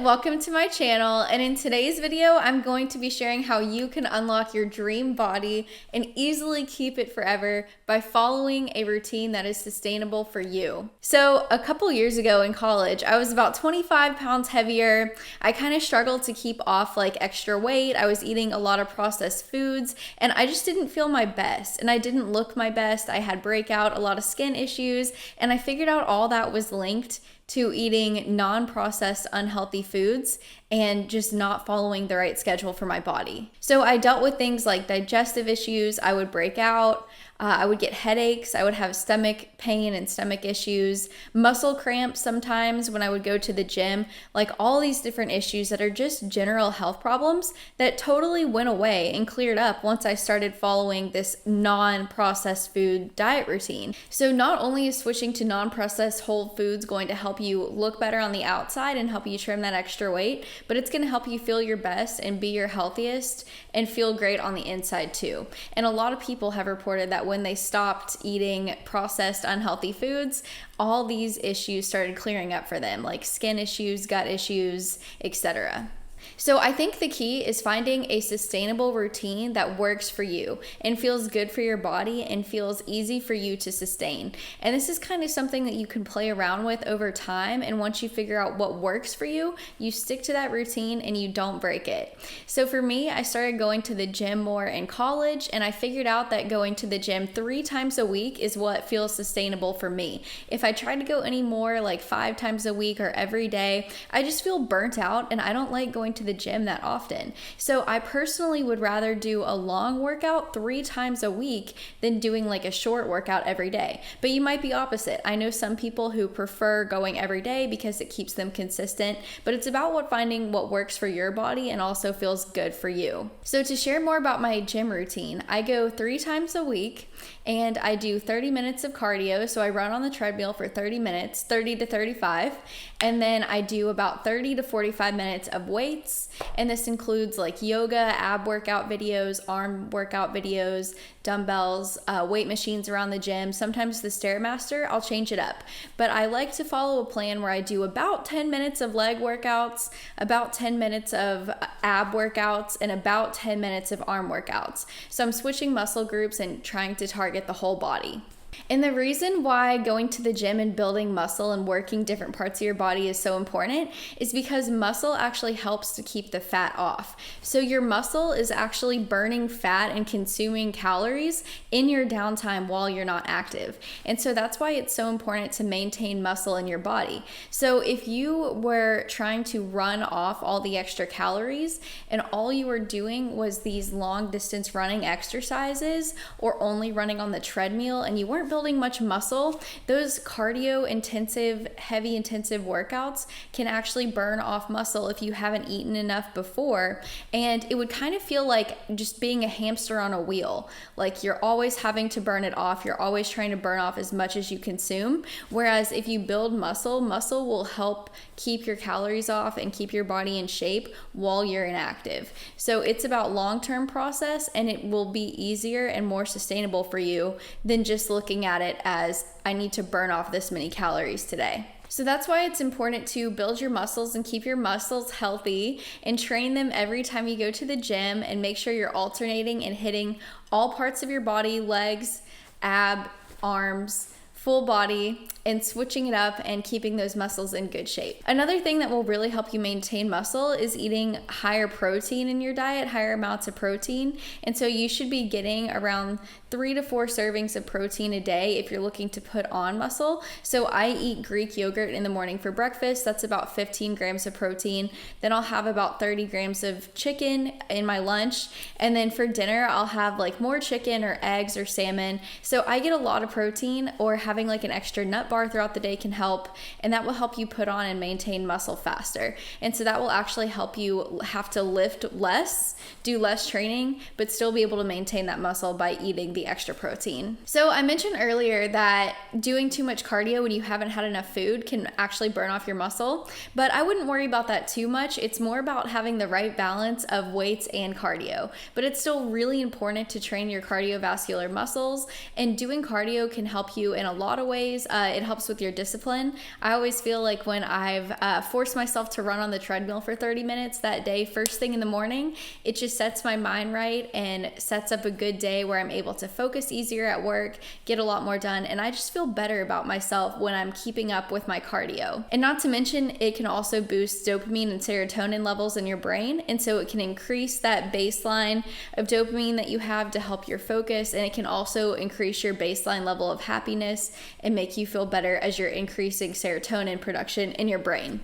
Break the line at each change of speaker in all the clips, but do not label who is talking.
welcome to my channel, and in today's video I'm going to be sharing how you can unlock your dream body and easily keep it forever by following a routine that is sustainable for you. So a couple years ago in college, I was about 25 pounds heavier. I kind of struggled to keep off like extra weight. I was eating a lot of processed foods and I just didn't feel my best and I didn't look my best. I had breakout, a lot of skin issues, and I figured out all that was linked to eating non-processed unhealthy foods and just not following the right schedule for my body. So I dealt with things like digestive issues. I would break out, I would get headaches, I would have stomach pain and stomach issues, muscle cramps sometimes when I would go to the gym, like all these different issues that are just general health problems that totally went away and cleared up once I started following this non-processed food diet routine. So not only is switching to non-processed whole foods going to help you look better on the outside and help you trim that extra weight, but it's going to help you feel your best and be your healthiest and feel great on the inside too. And a lot of people have reported that when they stopped eating processed unhealthy foods, all these issues started clearing up for them, like skin issues, gut issues, etc. So I think the key is finding a sustainable routine that works for you and feels good for your body and feels easy for you to sustain. And this is kind of something that you can play around with over time. And once you figure out what works for you, you stick to that routine and you don't break it. So for me, I started going to the gym more in college, and I figured out that going to the gym 3 times a week is what feels sustainable for me. If I try to go any more, like 5 times a week or every day, I just feel burnt out and I don't like going to the gym that often. So I personally would rather do a long workout 3 times a week than doing like a short workout every day. But you might be opposite. I know some people who prefer going every day because it keeps them consistent, but it's about finding what works for your body and also feels good for you. So to share more about my gym routine, I go 3 times a week and I do 30 minutes of cardio. So I run on the treadmill for 30 minutes, 30 to 35, and then I do about 30 to 45 minutes of weights. And this includes like yoga, ab workout videos, arm workout videos, dumbbells, weight machines around the gym. Sometimes the Stairmaster, I'll change it up. But I like to follow a plan where I do about 10 minutes of leg workouts, about 10 minutes of ab workouts, and about 10 minutes of arm workouts. So I'm switching muscle groups and trying to target the whole body. And the reason why going to the gym and building muscle and working different parts of your body is so important is because muscle actually helps to keep the fat off. So your muscle is actually burning fat and consuming calories in your downtime while you're not active. And so that's why it's so important to maintain muscle in your body. So if you were trying to run off all the extra calories and all you were doing was these long distance running exercises or only running on the treadmill and you weren't building much muscle, those cardio intensive, heavy intensive workouts can actually burn off muscle if you haven't eaten enough before. And it would kind of feel like just being a hamster on a wheel. Like you're always having to burn it off. You're always trying to burn off as much as you consume. Whereas if you build muscle, muscle will help keep your calories off and keep your body in shape while you're inactive. So it's about long-term process, and it will be easier and more sustainable for you than just looking at it as I need to burn off this many calories today. So that's why it's important to build your muscles and keep your muscles healthy and train them every time you go to the gym, and make sure you're alternating and hitting all parts of your body, legs, ab, arms, full body, and switching it up and keeping those muscles in good shape. Another thing that will really help you maintain muscle is eating higher protein in your diet, higher amounts of protein. And so you should be getting around 3 to 4 servings of protein a day if you're looking to put on muscle. So I eat Greek yogurt in the morning for breakfast. That's about 15 grams of protein. Then I'll have about 30 grams of chicken in my lunch. And then for dinner, I'll have like more chicken or eggs or salmon. So I get a lot of protein, or having like an extra nut bar throughout the day can help, and that will help you put on and maintain muscle faster. And so that will actually help you have to lift less, do less training, but still be able to maintain that muscle by eating the extra protein. So I mentioned earlier that doing too much cardio when you haven't had enough food can actually burn off your muscle, but I wouldn't worry about that too much. It's more about having the right balance of weights and cardio, but it's still really important to train your cardiovascular muscles, and doing cardio can help you in a lot of ways. It helps with your discipline. I always feel like when I've forced myself to run on the treadmill for 30 minutes that day, first thing in the morning, it just sets my mind right and sets up a good day where I'm able to focus easier at work, get a lot more done, and I just feel better about myself when I'm keeping up with my cardio. And not to mention, it can also boost dopamine and serotonin levels in your brain, and so it can increase that baseline of dopamine that you have to help your focus, and it can also increase your baseline level of happiness and make you feel better as you're increasing serotonin production in your brain.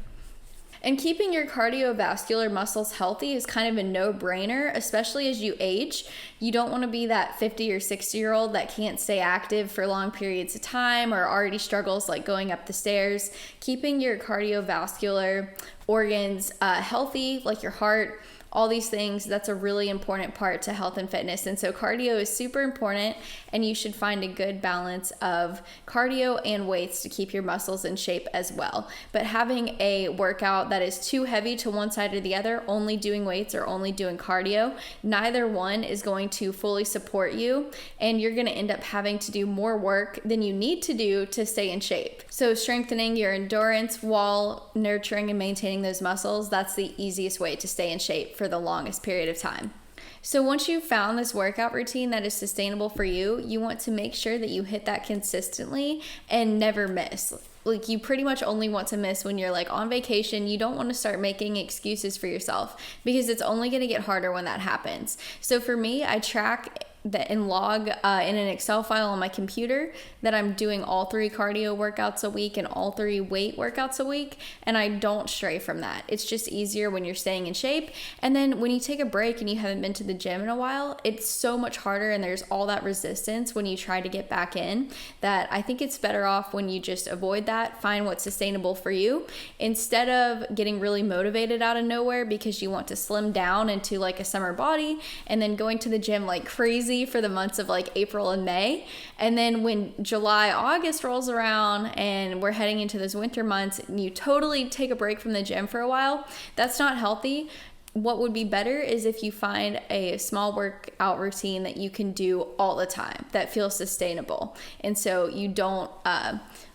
And keeping your cardiovascular muscles healthy is kind of a no-brainer, especially as you age. You don't want to be that 50 or 60-year-old that can't stay active for long periods of time or already struggles like going up the stairs. Keeping your cardiovascular organs healthy, like your heart, all these things, that's a really important part to health and fitness. And so cardio is super important, and you should find a good balance of cardio and weights to keep your muscles in shape as well. But having a workout that is too heavy to one side or the other, only doing weights or only doing cardio, neither one is going to fully support you, and you're going to end up having to do more work than you need to do to stay in shape. So strengthening your endurance while nurturing and maintaining those muscles, that's the easiest way to stay in shape for the longest period of time. So once you've found this workout routine that is sustainable for you, you want to make sure that you hit that consistently and never miss. Like, you pretty much only want to miss when you're like on vacation. You don't want to start making excuses for yourself, because it's only going to get harder when that happens. So for me, I track that and log in an Excel file on my computer that I'm doing all 3 cardio workouts a week and all 3 weight workouts a week, and I don't stray from that. It's just easier when you're staying in shape. And then when you take a break and you haven't been to the gym in a while, it's so much harder, and there's all that resistance when you try to get back in, that I think it's better off when you just avoid that, find what's sustainable for you, instead of getting really motivated out of nowhere because you want to slim down into like a summer body and then going to the gym like crazy for the months of like April and May. And then when July, August rolls around and we're heading into those winter months, and you totally take a break from the gym for a while, that's not healthy. What would be better is if you find a small workout routine that you can do all the time that feels sustainable. And so you don't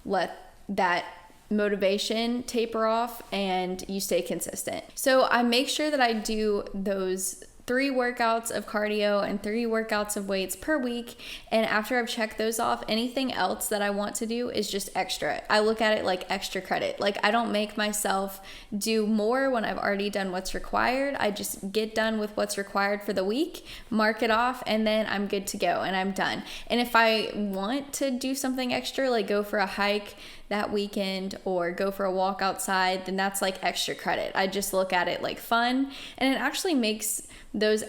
let that motivation taper off and you stay consistent. So I make sure that I do those 3 workouts of cardio and 3 workouts of weights per week. And after I've checked those off, anything else that I want to do is just extra. I look at it like extra credit. Like, I don't make myself do more when I've already done what's required. I just get done with what's required for the week, mark it off, and then I'm good to go and I'm done. And if I want to do something extra, like go for a hike that weekend or go for a walk outside, then that's like extra credit. I just look at it like fun, and it actually makes those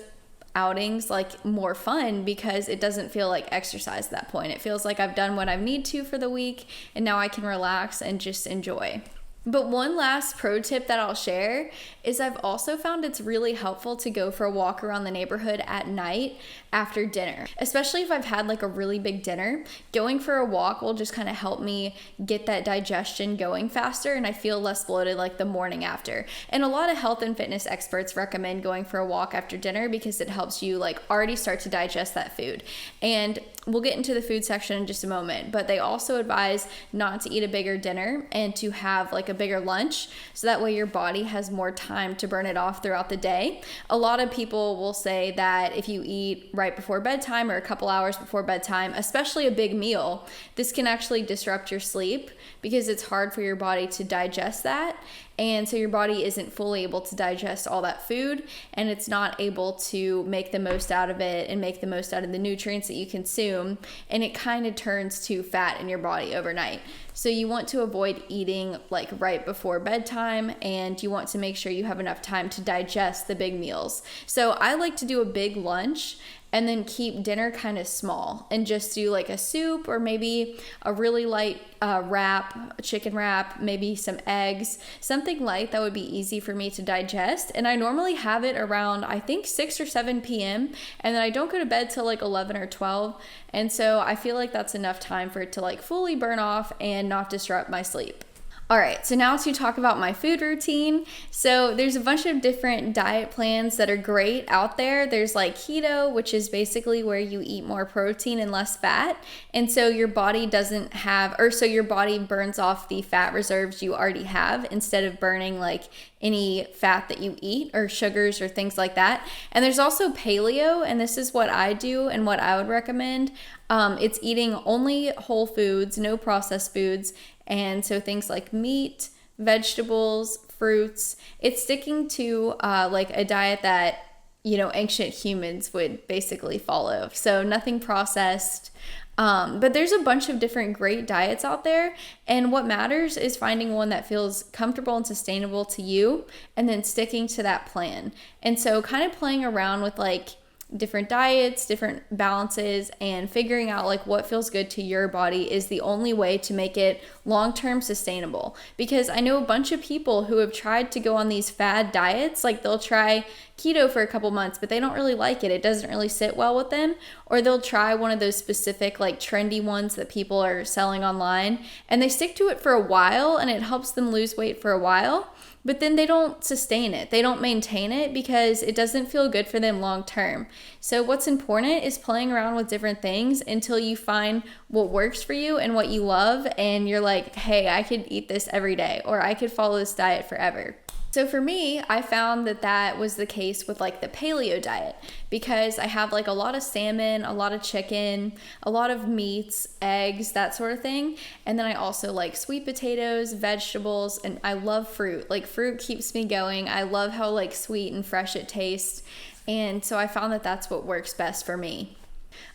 outings like more fun because it doesn't feel like exercise at that point. It feels like I've done what I need to for the week, and now I can relax and just enjoy. But one last pro tip that I'll share is I've also found it's really helpful to go for a walk around the neighborhood at night after dinner. Especially if I've had like a really big dinner, going for a walk will just kind of help me get that digestion going faster, and I feel less bloated like the morning after. And a lot of health and fitness experts recommend going for a walk after dinner because it helps you like already start to digest that food. And we'll get into the food section in just a moment, but they also advise not to eat a bigger dinner and to have like a bigger lunch, so that way your body has more time to burn it off throughout the day. A lot of people will say that if you eat right before bedtime or a couple hours before bedtime, especially a big meal, this can actually disrupt your sleep because it's hard for your body to digest that. And so your body isn't fully able to digest all that food, and it's not able to make the most out of it and make the most out of the nutrients that you consume, and it kind of turns to fat in your body overnight. So you want to avoid eating like right before bedtime, and you want to make sure you have enough time to digest the big meals. So I like to do a big lunch and then keep dinner kind of small and just do like a soup or maybe a really light wrap, a chicken wrap, maybe some eggs, something light that would be easy for me to digest. And I normally have it around, I think 6 or 7 p.m. and then I don't go to bed till like 11 or 12. And so I feel like that's enough time for it to like fully burn off and not disrupt my sleep. All right, so now to talk about my food routine. So there's a bunch of different diet plans that are great out there. There's like keto, which is basically where you eat more protein and less fat. And so your body doesn't have, or so your body burns off the fat reserves you already have instead of burning like any fat that you eat or sugars or things like that. And there's also paleo, and this is what I do and what I would recommend. It's eating only whole foods, no processed foods. And so things like meat, vegetables, fruits, it's sticking to like a diet that, ancient humans would basically follow. So nothing processed. But there's a bunch of different great diets out there. And what matters is finding one that feels comfortable and sustainable to you and then sticking to that plan. And so kind of playing around with like different diets, different balances, and figuring out like what feels good to your body is the only way to make it long-term sustainable. Because I know a bunch of people who have tried to go on these fad diets, like they'll try keto for a couple months, but they don't really like it. It doesn't really sit well with them. Or they'll try one of those specific like trendy ones that people are selling online, and they stick to it for a while and it helps them lose weight for a while. But then they don't sustain it. They don't maintain it because it doesn't feel good for them long term. So what's important is playing around with different things until you find what works for you and what you love. And you're like, hey, I could eat this every day, or I could follow this diet forever. So for me, I found that was the case with like the paleo diet, because I have like a lot of salmon, a lot of chicken, a lot of meats, eggs, that sort of thing. And then I also like sweet potatoes, vegetables, and I love fruit. Like fruit keeps me going. I love how like sweet and fresh it tastes. And so I found that that's what works best for me.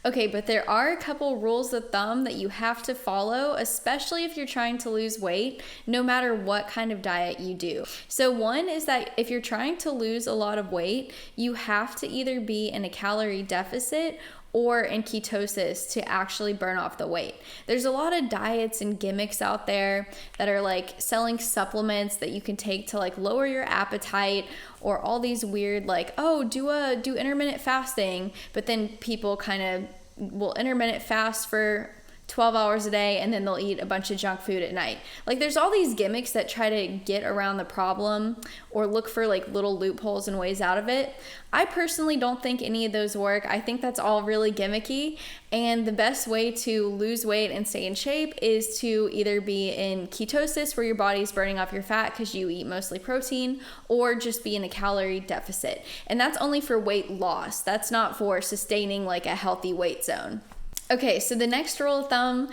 Okay, but there are a couple rules of thumb that you have to follow, especially if you're trying to lose weight, no matter what kind of diet you do. So one is that if you're trying to lose a lot of weight, you have to either be in a calorie deficit or in ketosis to actually burn off the weight. There's a lot of diets and gimmicks out there that are like selling supplements that you can take to like lower your appetite, or all these weird like, oh, do intermittent fasting, but then people kind of will intermittent fast for 12 hours a day and then they'll eat a bunch of junk food at night. Like there's all these gimmicks that try to get around the problem or look for like little loopholes and ways out of it. I personally don't think any of those work. I think that's all really gimmicky, and the best way to lose weight and stay in shape is to either be in ketosis, where your body's burning off your fat because you eat mostly protein, or just be in a calorie deficit. And that's only for weight loss. That's not for sustaining like a healthy weight zone. Okay, so the next rule of thumb,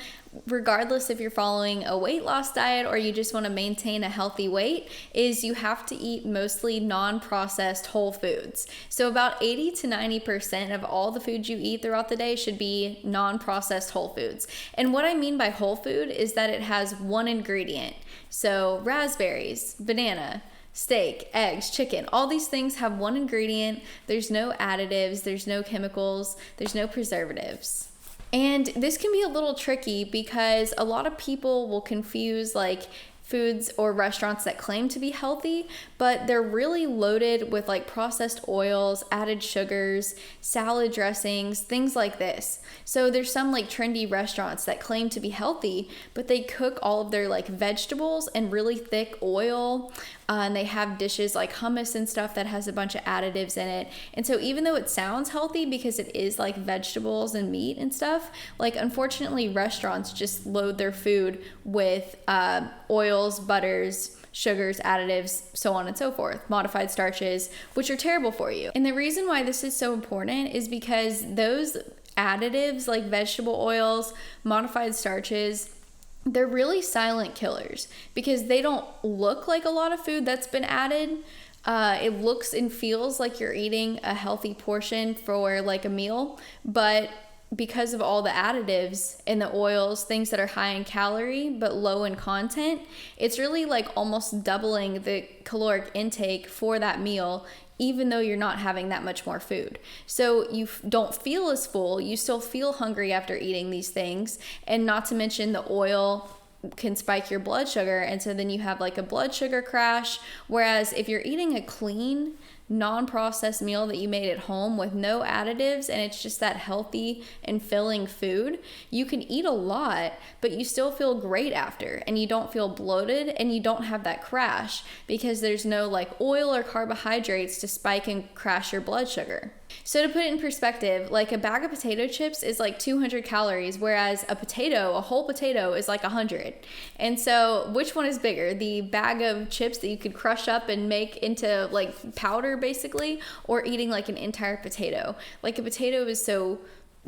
regardless if you're following a weight loss diet or you just want to maintain a healthy weight, is you have to eat mostly non-processed whole foods. So about 80 to 90% of all the food you eat throughout the day should be non-processed whole foods. And what I mean by whole food is that it has one ingredient. So raspberries, banana, steak, eggs, chicken, all these things have one ingredient. There's no additives, there's no chemicals, there's no preservatives. And this can be a little tricky because a lot of people will confuse like foods or restaurants that claim to be healthy, but they're really loaded with like processed oils, added sugars, salad dressings, things like this. So there's some like trendy restaurants that claim to be healthy, but they cook all of their like vegetables in really thick oil, and they have dishes like hummus and stuff that has a bunch of additives in it. And so even though it sounds healthy because it is like vegetables and meat and stuff, like unfortunately restaurants just load their food with oils, butters, sugars, additives, so on and so forth, modified starches, which are terrible for you. And the reason why this is so important is because those additives like vegetable oils, modified starches, they're really silent killers because they don't look like a lot of food that's been added. It looks and feels like you're eating a healthy portion for like a meal, but because of all the additives in the oils, things that are high in calorie but low in content, it's really like almost doubling the caloric intake for that meal, even though you're not having that much more food. So you don't feel as full, you still feel hungry after eating these things, and not to mention the oil can spike your blood sugar, and so then you have like a blood sugar crash. Whereas if you're eating a clean, non-processed meal that you made at home with no additives, and it's just that healthy and filling food, you can eat a lot, but you still feel great after, and you don't feel bloated, and you don't have that crash because there's no like oil or carbohydrates to spike and crash your blood sugar. So to put it in perspective, like a bag of potato chips is like 200 calories, whereas a whole potato is like 100. And so which one is bigger? The bag of chips that you could crush up and make into like powder basically, or eating like an entire potato? Like a potato is so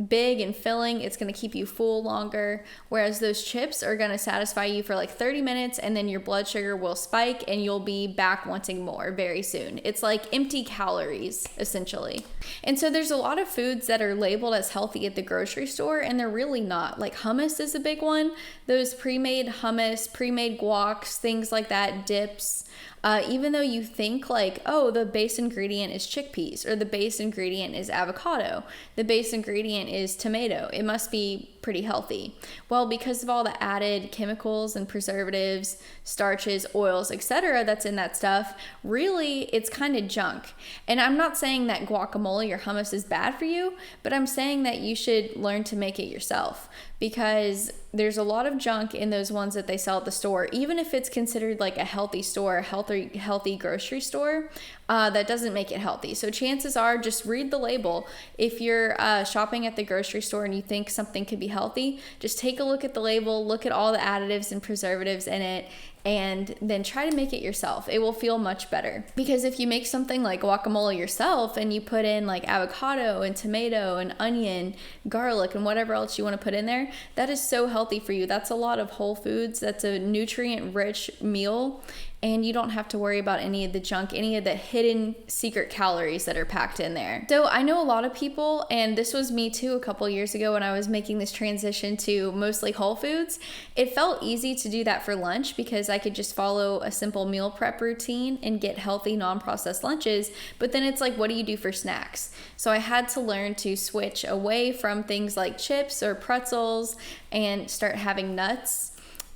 big and filling, it's going to keep you full longer, whereas those chips are going to satisfy you for like 30 minutes, and then your blood sugar will spike and you'll be back wanting more very soon. It's like empty calories essentially. And so there's a lot of foods that are labeled as healthy at the grocery store, and they're really not. Like hummus is a big one. Those pre-made hummus, pre-made guacs, things like that, dips. Even though you think like, oh, the base ingredient is chickpeas, or the base ingredient is avocado, the base ingredient is tomato, it must be pretty healthy. Well, because of all the added chemicals and preservatives, starches, oils, etc. that's in that stuff, really it's kind of junk. And I'm not saying that guacamole or hummus is bad for you, but I'm saying that you should learn to make it yourself, because there's a lot of junk in those ones that they sell at the store. Even if it's considered like a healthy store, a healthy grocery store, that doesn't make it healthy. So chances are, just read the label. If you're shopping at the grocery store and you think something could be healthy, just take a look at the label, look at all the additives and preservatives in it, and then try to make it yourself. It will feel much better. Because if you make something like guacamole yourself and you put in like avocado and tomato and onion, garlic, and whatever else you want to put in there, that is so healthy for you. That's a lot of whole foods. That's a nutrient-rich meal. And you don't have to worry about any of the junk, any of the hidden secret calories that are packed in there. So I know a lot of people, and this was me too a couple years ago when I was making this transition to mostly whole foods. It felt easy to do that for lunch because I could just follow a simple meal prep routine and get healthy, non-processed lunches. But then it's like, what do you do for snacks? So I had to learn to switch away from things like chips or pretzels and start having nuts,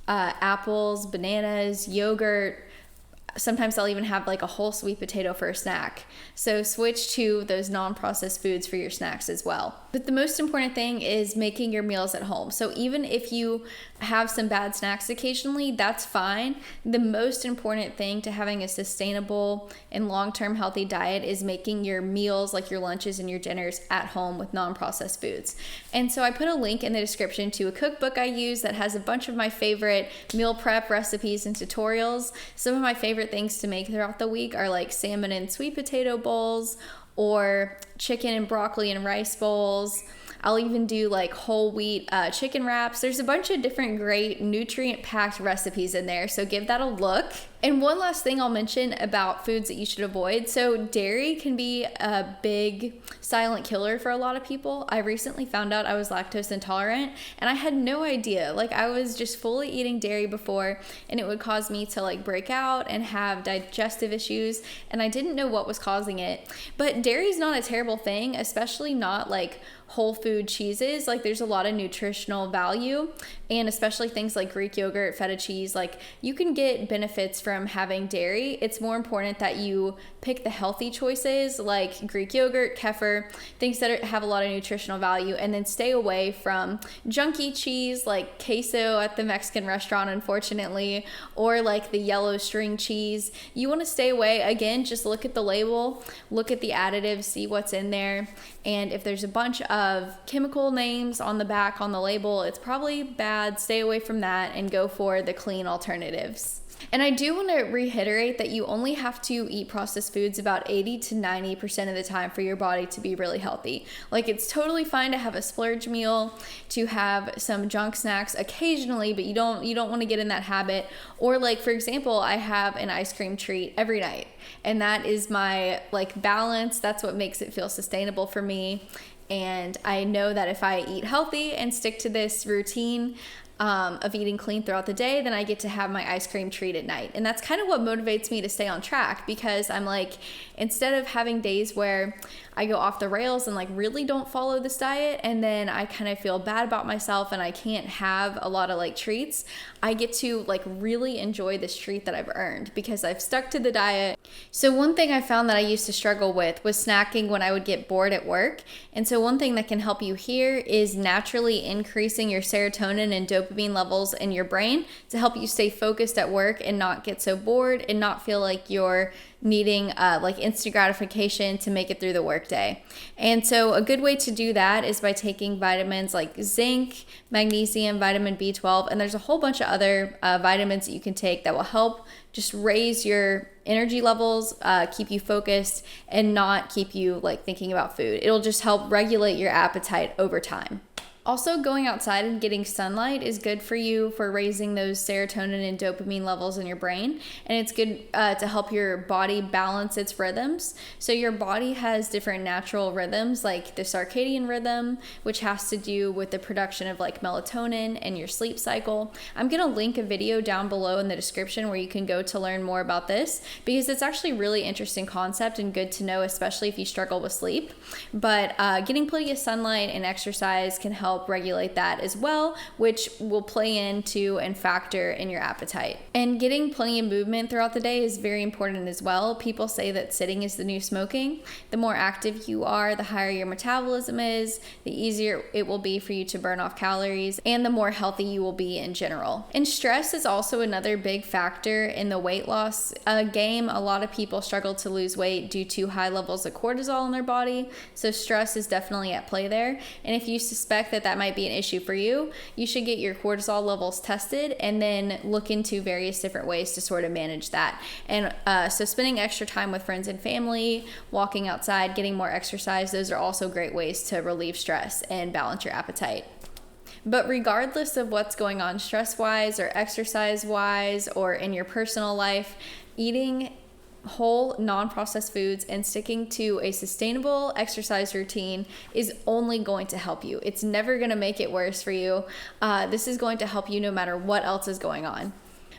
apples, bananas, yogurt. Sometimes I'll even have like a whole sweet potato for a snack. So switch to those non-processed foods for your snacks as well. But the most important thing is making your meals at home. So even if you have some bad snacks occasionally, that's fine. The most important thing to having a sustainable and long-term healthy diet is making your meals, like your lunches and your dinners, at home with non-processed foods. And so I put a link in the description to a cookbook I use that has a bunch of my favorite meal prep recipes and tutorials. Some of my favorite things to make throughout the week are like salmon and sweet potato bowls, or chicken and broccoli and rice bowls. I'll even do like whole wheat chicken wraps. There's a bunch of different great nutrient-packed recipes in there, so give that a look. And one last thing I'll mention about foods that you should avoid. So dairy can be a big silent killer for a lot of people. I recently found out I was lactose intolerant, and I had no idea. Like, I was just fully eating dairy before, and it would cause me to like break out and have digestive issues, and I didn't know what was causing it. But dairy is not a terrible thing, especially not like whole food cheeses. Like, there's a lot of nutritional value, and especially things like Greek yogurt, feta cheese, like you can get benefits from having dairy. It's more important that you pick the healthy choices like Greek yogurt, kefir, things that have a lot of nutritional value, and then stay away from junky cheese like queso at the Mexican restaurant, unfortunately, or like the yellow string cheese. You want to stay away. Again, just look at the label, look at the additives, see what's in there, and if there's a bunch of chemical names on the back on the label, it's probably bad. Stay away from that and go for the clean alternatives. And I do want to reiterate that you only have to eat processed foods about 80 to 90% of the time for your body to be really healthy. Like, it's totally fine to have a splurge meal, to have some junk snacks occasionally, but you don't want to get in that habit. Or like, for example, I have an ice cream treat every night, and that is my like balance. That's what makes it feel sustainable for me. And I know that if I eat healthy and stick to this routine, of eating clean throughout the day, then I get to have my ice cream treat at night. And that's kind of what motivates me to stay on track, because I'm like, instead of having days where I go off the rails and like really don't follow this diet, and then I kind of feel bad about myself and I can't have a lot of like treats, I get to like really enjoy this treat that I've earned because I've stuck to the diet. So one thing I found that I used to struggle with was snacking when I would get bored at work. And so one thing that can help you here is naturally increasing your serotonin and dopamine levels in your brain to help you stay focused at work and not get so bored and not feel like you're needing like instant gratification to make it through the workday. And so a good way to do that is by taking vitamins like zinc, magnesium, vitamin B12, and there's a whole bunch of other vitamins that you can take that will help just raise your energy levels, keep you focused, and not keep you like thinking about food. It'll just help regulate your appetite over time. Also, going outside and getting sunlight is good for you for raising those serotonin and dopamine levels in your brain. And it's good to help your body balance its rhythms. So your body has different natural rhythms, like the circadian rhythm, which has to do with the production of like melatonin and your sleep cycle. I'm going to link a video down below in the description where you can go to learn more about this, because it's actually a really interesting concept and good to know, especially if you struggle with sleep. But getting plenty of sunlight and exercise can help regulate that as well, which will play into and factor in your appetite. And getting plenty of movement throughout the day is very important as well. People say that sitting is the new smoking. The more active you are, the higher your metabolism is, the easier it will be for you to burn off calories, and the more healthy you will be in general. And stress is also another big factor in the weight loss game. A lot of people struggle to lose weight due to high levels of cortisol in their body, so stress is definitely at play there. And if you suspect that might be an issue for you, you should get your cortisol levels tested and then look into various different ways to sort of manage that. And so spending extra time with friends and family, walking outside, getting more exercise, those are also great ways to relieve stress and balance your appetite. But regardless of what's going on stress-wise or exercise-wise or in your personal life, eating whole non-processed foods and sticking to a sustainable exercise routine is only going to help you. It's never going to make it worse for you. This is going to help you no matter what else is going on.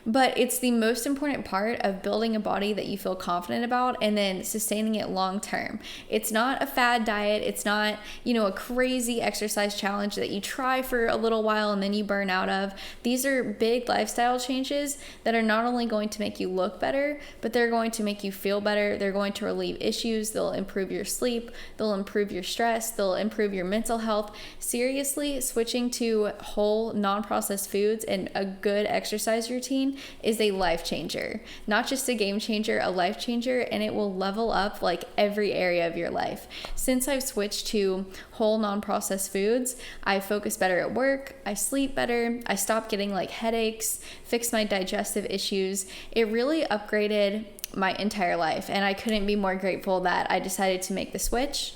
But it's the most important part of building a body that you feel confident about and then sustaining it long term. It's not a fad diet. It's not, a crazy exercise challenge that you try for a little while and then you burn out of. These are big lifestyle changes that are not only going to make you look better, but they're going to make you feel better. They're going to relieve issues. They'll improve your sleep. They'll improve your stress. They'll improve your mental health. Seriously, switching to whole non-processed foods and a good exercise routine is a life changer. Not just a game changer, a life changer, and it will level up like every area of your life. Since I've switched to whole non-processed foods, I focus better at work, I sleep better, I stopped getting like headaches, fixed my digestive issues. It really upgraded my entire life, and I couldn't be more grateful that I decided to make the switch.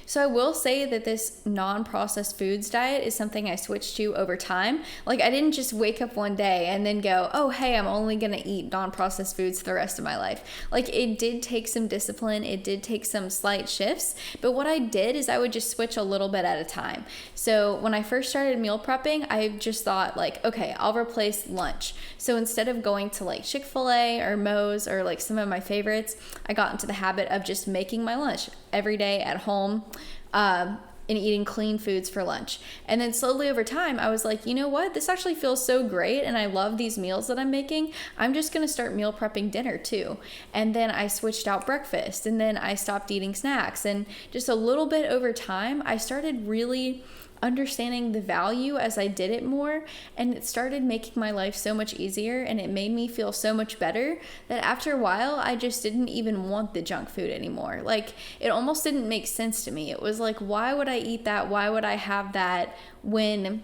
So I will say that this non-processed foods diet is something I switched to over time. Like, I didn't just wake up one day and then go, oh, hey, I'm only going to eat non-processed foods for the rest of my life. Like, it did take some discipline. It did take some slight shifts. But what I did is I would just switch a little bit at a time. So when I first started meal prepping, I just thought like, okay, I'll replace lunch. So instead of going to like Chick-fil-A or Moe's or like some of my favorites, I got into the habit of just making my lunch every day at home. And eating clean foods for lunch. And then slowly over time, I was like, you know what? This actually feels so great. And I love these meals that I'm making. I'm just going to start meal prepping dinner too. And then I switched out breakfast, and then I stopped eating snacks. And just a little bit over time, I started really understanding the value as I did it more, and it started making my life so much easier, and it made me feel so much better that after a while I just didn't even want the junk food anymore. Like, it almost didn't make sense to me. It was like, why would I eat that? Why would I have that when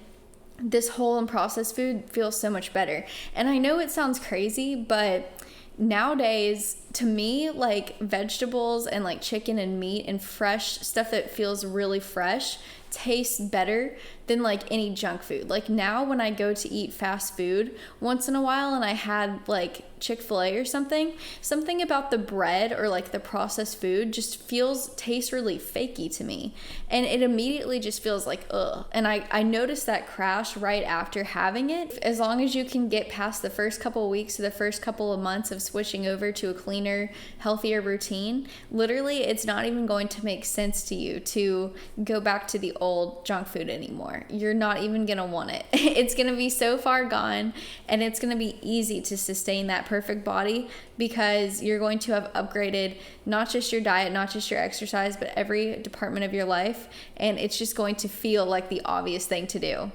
this whole and processed food feels so much better? And I know it sounds crazy, but nowadays to me, like vegetables and like chicken and meat and fresh stuff that feels really fresh tastes better than like any junk food. Like now when I go to eat fast food once in a while and I had like Chick-fil-A or something about the bread or like the processed food just tastes really fakey to me. And it immediately just feels like, ugh. And I noticed that crash right after having it. As long as you can get past the first couple of weeks or the first couple of months of switching over to a cleaner, healthier routine, literally it's not even going to make sense to you to go back to the old junk food anymore. You're not even gonna want it. It's gonna be so far gone, and it's gonna be easy to sustain that perfect body because you're going to have upgraded not just your diet, not just your exercise, but every department of your life, and it's just going to feel like the obvious thing to do.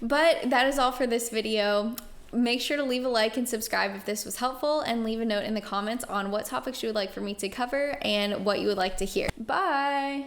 But that is all for this video. Make sure to leave a like and subscribe if this was helpful, and leave a note in the comments on what topics you would like for me to cover and what you would like to hear. Bye!